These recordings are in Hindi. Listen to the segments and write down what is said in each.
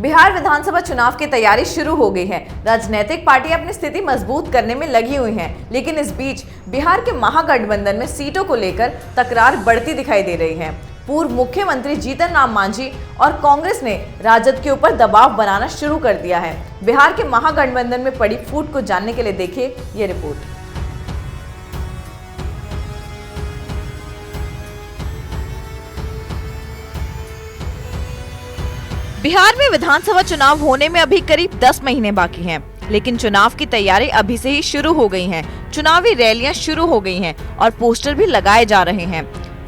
बिहार विधानसभा चुनाव की तैयारी शुरू हो गई है। राजनीतिक पार्टियां अपनी स्थिति मजबूत करने में लगी हुई हैं, लेकिन इस बीच बिहार के महागठबंधन में सीटों को लेकर तकरार बढ़ती दिखाई दे रही है। पूर्व मुख्यमंत्री जीतन राम मांझी और कांग्रेस ने राजद के ऊपर दबाव बनाना शुरू कर दिया है। बिहार के महागठबंधन में पड़ी फूट को जानने के लिए देखिए ये रिपोर्ट। बिहार में विधानसभा चुनाव होने में अभी करीब 10 महीने बाकी हैं, लेकिन चुनाव की तैयारी अभी से ही शुरू हो गई हैं। चुनावी रैलियां शुरू हो गई हैं और पोस्टर भी लगाए जा रहे हैं।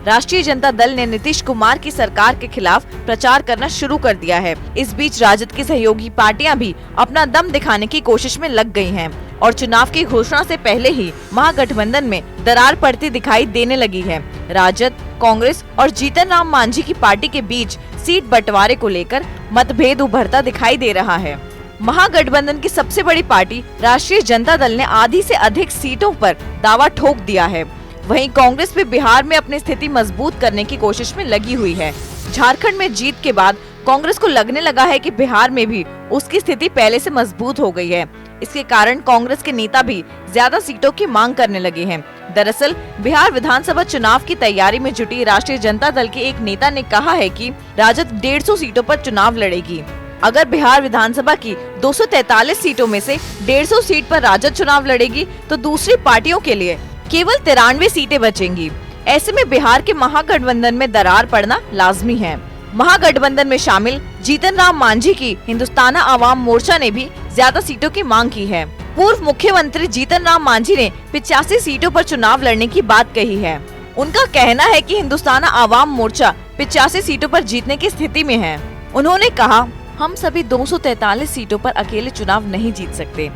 राष्ट्रीय जनता दल ने नीतीश कुमार की सरकार के खिलाफ प्रचार करना शुरू कर दिया है। इस बीच राजद की सहयोगी पार्टियां भी अपना दम दिखाने की कोशिश में लग गई हैं और चुनाव की घोषणा से पहले ही महागठबंधन में दरार पड़ती दिखाई देने लगी है। राजद, कांग्रेस और जीतन राम मांझी की पार्टी के बीच सीट बंटवारे को लेकर मतभेद उभरता दिखाई दे रहा है। महागठबंधन की सबसे बड़ी पार्टी राष्ट्रीय जनता दल ने आधी से अधिक सीटों पर दावा ठोक दिया है। वहीं कांग्रेस भी बिहार में अपनी स्थिति मजबूत करने की कोशिश में लगी हुई है। झारखंड में जीत के बाद कांग्रेस को लगने लगा है कि बिहार में भी उसकी स्थिति पहले से मजबूत हो गई है। इसके कारण कांग्रेस के नेता भी ज्यादा सीटों की मांग करने लगे हैं। दरअसल बिहार विधानसभा चुनाव की तैयारी में जुटी राष्ट्रीय जनता दल के एक नेता ने कहा है कि राजद 150 सीटों पर चुनाव लड़ेगी। अगर बिहार विधानसभा की 243 सीटों में से 150 सीट पर राजद चुनाव लड़ेगी तो दूसरी पार्टियों के लिए केवल 93 सीटें बचेंगी। ऐसे में बिहार के महागठबंधन में दरार पड़ना लाजमी है। महागठबंधन में शामिल जीतन राम मांझी की हिंदुस्तानी आवाम मोर्चा ने भी ज्यादा सीटों की मांग की है। पूर्व मुख्यमंत्री जीतन राम मांझी ने 85 सीटों पर चुनाव लड़ने की बात कही है। उनका कहना है कि हिंदुस्तानी आवाम मोर्चा 85 सीटों पर जीतने की स्थिति में है। उन्होंने कहा, हम सभी 243 सीटों पर अकेले चुनाव नहीं जीत सकते,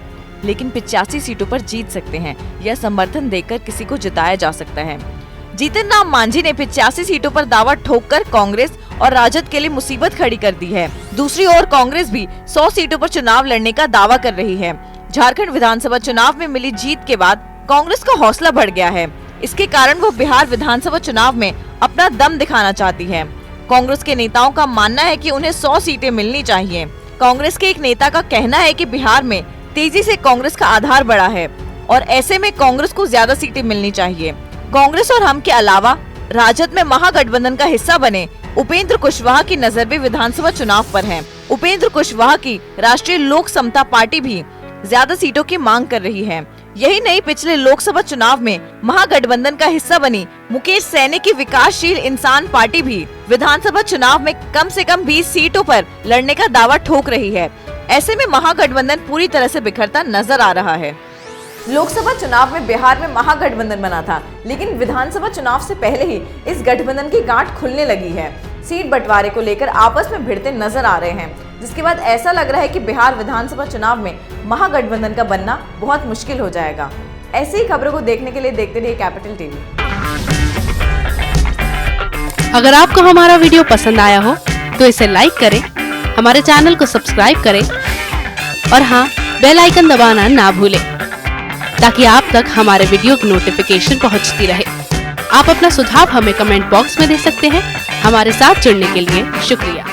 लेकिन 85 सीटों पर जीत सकते हैं। यह समर्थन देकर किसी को जिताया जा सकता है। जीतन राम मांझी ने 85 सीटों पर दावा ठोककर कांग्रेस और राजद के लिए मुसीबत खड़ी कर दी है। दूसरी ओर कांग्रेस भी 100 सीटों पर चुनाव लड़ने का दावा कर रही है। झारखंड विधानसभा चुनाव में मिली जीत के बाद कांग्रेस का हौसला बढ़ गया है। इसके कारण वो बिहार विधानसभा चुनाव में अपना दम दिखाना चाहती है। कांग्रेस के नेताओं का मानना है कि उन्हें 100 सीटें मिलनी चाहिए। कांग्रेस के एक नेता का कहना है कि बिहार में तेजी से कांग्रेस का आधार बढ़ा है और ऐसे में कांग्रेस को ज्यादा सीटें मिलनी चाहिए। कांग्रेस और हम के अलावा राजद में महागठबंधन का हिस्सा बने उपेंद्र कुशवाहा की नजर भी विधानसभा चुनाव पर है। उपेंद्र कुशवाहा की राष्ट्रीय लोक समता पार्टी भी ज्यादा सीटों की मांग कर रही है। यही नहीं, पिछले लोकसभा चुनाव में महागठबंधन का हिस्सा बनी मुकेश सैनी की विकासशील इंसान पार्टी भी विधानसभा चुनाव में कम से कम 20 सीटों पर लड़ने का दावा ठोक रही है। ऐसे में महागठबंधन पूरी तरह से बिखरता नजर आ रहा है। लोकसभा चुनाव में बिहार में महागठबंधन बना था, लेकिन विधानसभा चुनाव से पहले ही इस गठबंधन की गांठ खुलने लगी है। सीट बंटवारे को लेकर आपस में भिड़ते नजर आ रहे हैं, जिसके बाद ऐसा लग रहा है कि बिहार विधानसभा चुनाव में महागठबंधन का बनना बहुत मुश्किल हो जाएगा। ऐसी ही खबरों को देखने के लिए देखते रहिए कैपिटल टीवी। अगर आपको हमारा वीडियो पसंद आया हो तो इसे लाइक करें, हमारे चैनल को सब्सक्राइब करें और हाँ, बेल आइकन दबाना ना भूलें ताकि आप तक हमारे वीडियो की नोटिफिकेशन पहुंचती रहे। आप अपना सुझाव हमें कमेंट बॉक्स में दे सकते हैं। हमारे साथ जुड़ने के लिए शुक्रिया।